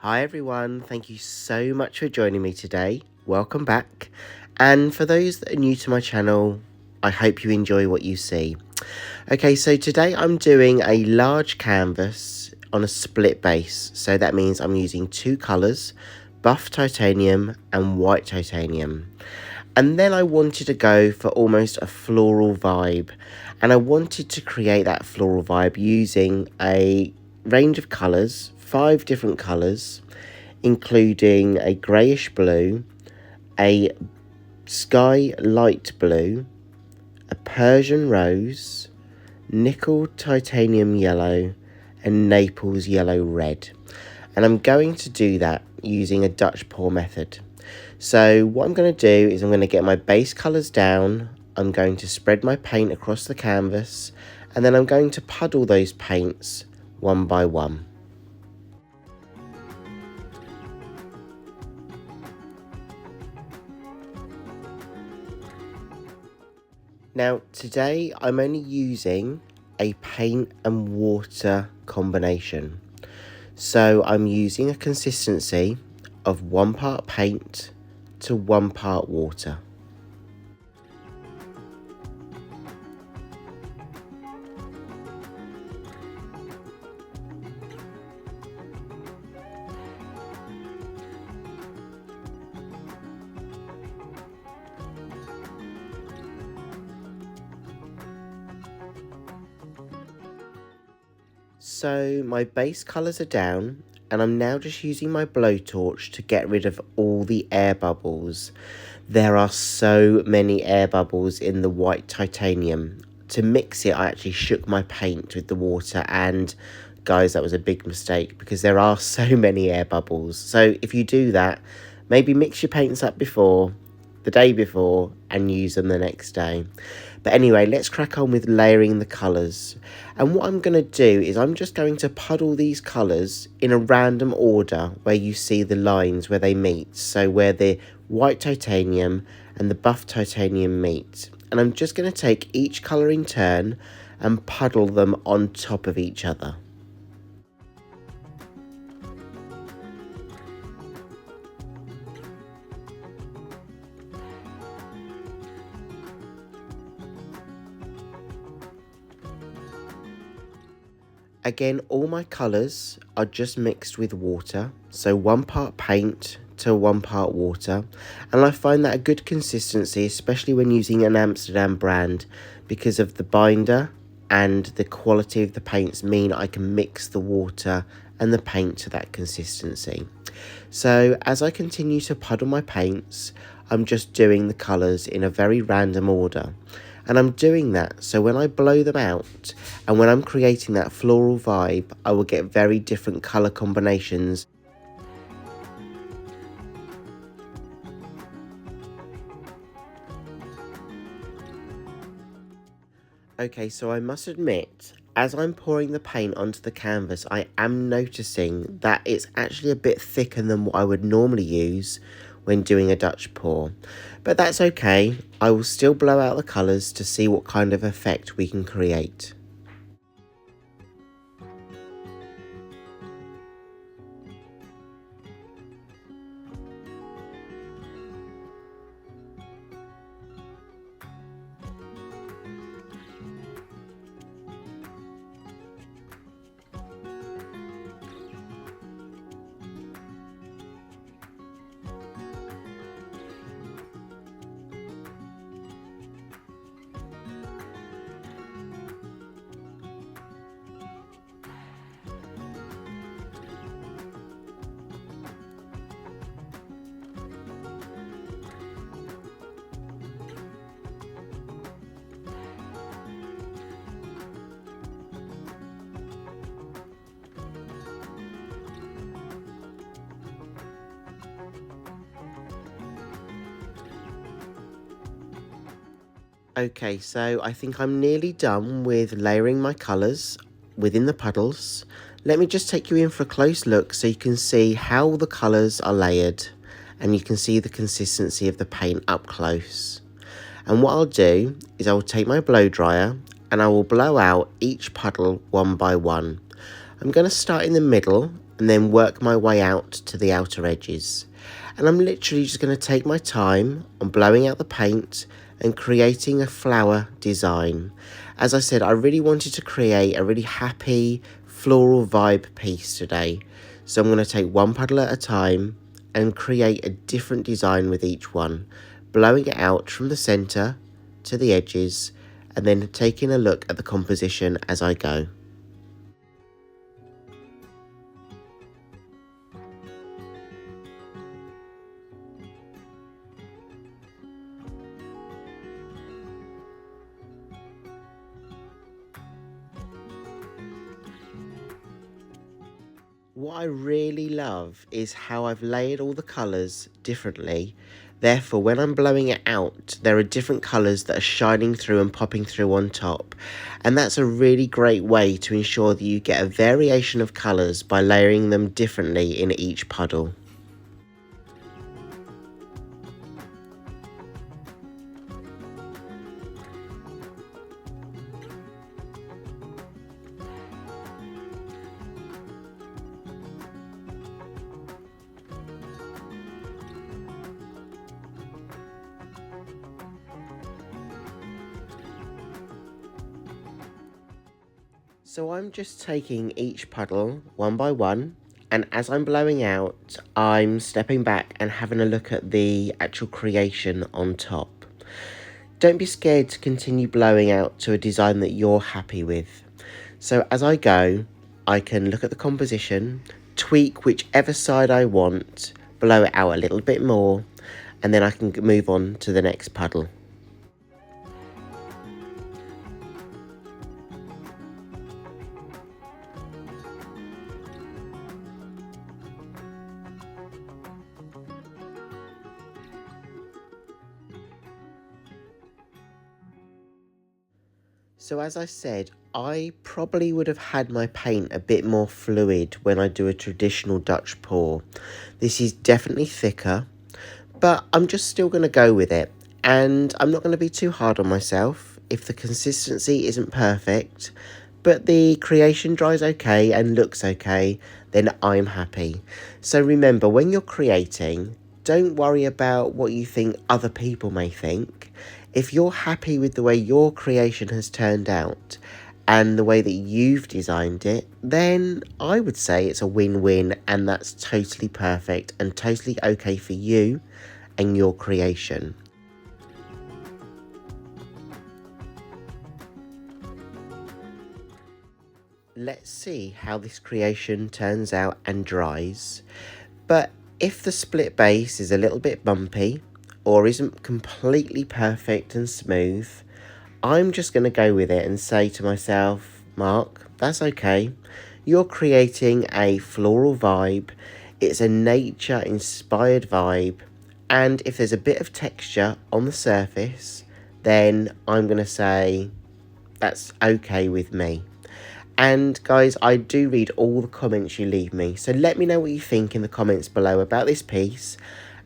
Hi everyone, thank you so much for joining me today. Welcome back. And for those that are new to my channel, I hope you enjoy what you see. Okay, so today I'm doing a large canvas on a split base. So that means I'm using two colours, buff titanium and white titanium. And then I wanted to go for almost a floral vibe. And I wanted to create that floral vibe using a range of colours, 5 different colours, including a greyish blue, a sky light blue, a Persian rose, nickel titanium yellow, and Naples yellow red. And I'm going to do that using a Dutch pour method. So what I'm going to do is I'm going to get my base colours down, I'm going to spread my paint across the canvas, and then I'm going to puddle those paints one by one. Now today I'm only using a paint and water combination. So I'm using a consistency of 1 part paint to 1 part water. So my base colours are down, and I'm now just using my blowtorch to get rid of all the air bubbles. There are so many air bubbles in the white titanium. To mix it, I actually shook my paint with the water, and guys, that was a big mistake because there are so many air bubbles. So if you do that, maybe mix your paints up the day before, and use them the next day. But anyway, let's crack on with layering the colours. And what I'm going to do is I'm just going to puddle these colours in a random order where you see the lines where they meet. So where the white titanium and the buff titanium meet. And I'm just going to take each colour in turn and puddle them on top of each other. Again, all my colours are just mixed with water, so 1 part paint to 1 part water, and I find that a good consistency, especially when using an Amsterdam brand, because of the binder and the quality of the paints mean I can mix the water and the paint to that consistency. So as I continue to puddle my paints, I'm just doing the colours in a very random order. And I'm doing that so when I blow them out and when I'm creating that floral vibe, I will get very different colour combinations. Okay, so I must admit, as I'm pouring the paint onto the canvas, I am noticing that it's actually a bit thicker than what I would normally use when doing a Dutch pour. But that's okay, I will still blow out the colours to see what kind of effect we can create. Okay, so I think I'm nearly done with layering my colours within the puddles. Let me just take you in for a close look so you can see how the colours are layered and you can see the consistency of the paint up close. And what I'll do is I'll take my blow dryer and I will blow out each puddle one by one. I'm going to start in the middle and then work my way out to the outer edges. And I'm literally just going to take my time on blowing out the paint and creating a flower design. As I said, I really wanted to create a really happy floral vibe piece today. So I'm going to take one puddle at a time and create a different design with each one, blowing it out from the centre to the edges and then taking a look at the composition as I go. What I really love is how I've layered all the colours differently. Therefore, when I'm blowing it out, there are different colours that are shining through and popping through on top. And that's a really great way to ensure that you get a variation of colours by layering them differently in each puddle. So I'm just taking each puddle one by one, and as I'm blowing out, I'm stepping back and having a look at the actual creation on top. Don't be scared to continue blowing out to a design that you're happy with. So as I go, I can look at the composition, tweak whichever side I want, blow it out a little bit more, and then I can move on to the next puddle. So as I said, I probably would have had my paint a bit more fluid when I do a traditional Dutch pour. This is definitely thicker, but I'm just still going to go with it. And I'm not going to be too hard on myself if the consistency isn't perfect, but the creation dries okay and looks okay, then I'm happy. So remember, when you're creating, don't worry about what you think other people may think. If you're happy with the way your creation has turned out and the way that you've designed it, then I would say it's a win-win, and that's totally perfect and totally okay for you and your creation. Let's see how this creation turns out and dries. But if the split base is a little bit bumpy or isn't completely perfect and smooth, I'm just going to go with it and say to myself, Mark, that's okay. You're creating a floral vibe. It's a nature inspired vibe. And if there's a bit of texture on the surface, then I'm going to say that's okay with me. And guys, I do read all the comments you leave me, so let me know what you think in the comments below about this piece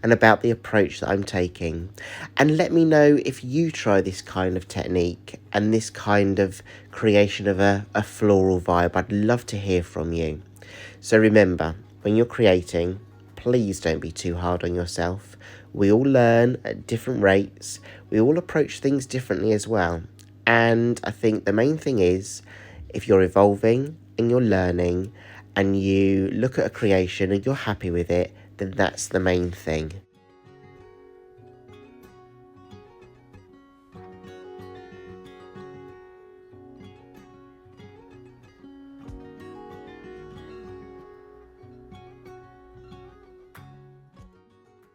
and about the approach that I'm taking. And let me know if you try this kind of technique and this kind of creation of a floral vibe. I'd love to hear from you. So remember, when you're creating, please don't be too hard on yourself. We all learn at different rates. We all approach things differently as well. And I think the main thing is, if you're evolving and you're learning and you look at a creation and you're happy with it, then that's the main thing.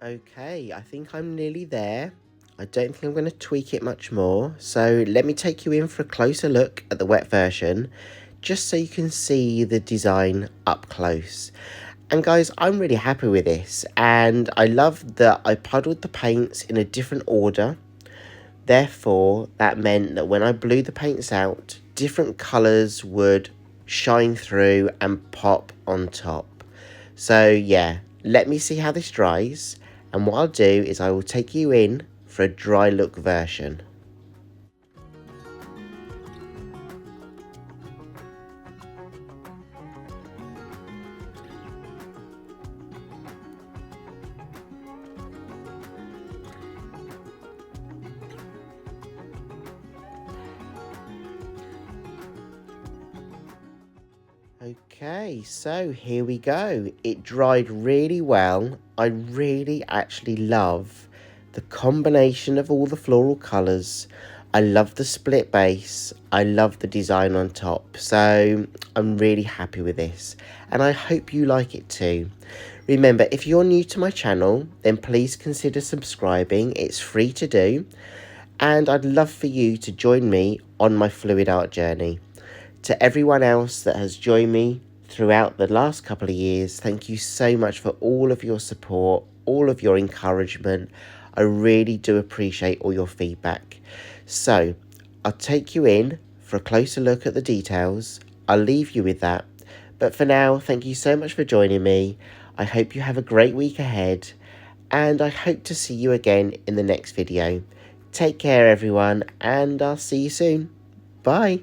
Okay, I think I'm nearly there. I don't think I'm going to tweak it much more. So let me take you in for a closer look at the wet version, just so you can see the design up close. And guys, I'm really happy with this, and I love that I puddled the paints in a different order. Therefore, that meant that when I blew the paints out, different colours would shine through and pop on top. So yeah, let me see how this dries, and what I'll do is I will take you in for a dry look version. Okay, so here we go. It dried really well. I really actually love the combination of all the floral colours. I love the split base. I love the design on top. So I'm really happy with this. And I hope you like it too. Remember, if you're new to my channel, then please consider subscribing. It's free to do. And I'd love for you to join me on my fluid art journey. To everyone else that has joined me throughout the last couple of years, thank you so much for all of your support, all of your encouragement. I really do appreciate all your feedback. So I'll take you in for a closer look at the details. I'll leave you with that. But for now, thank you so much for joining me. I hope you have a great week ahead, and I hope to see you again in the next video. Take care everyone, and I'll see you soon. Bye.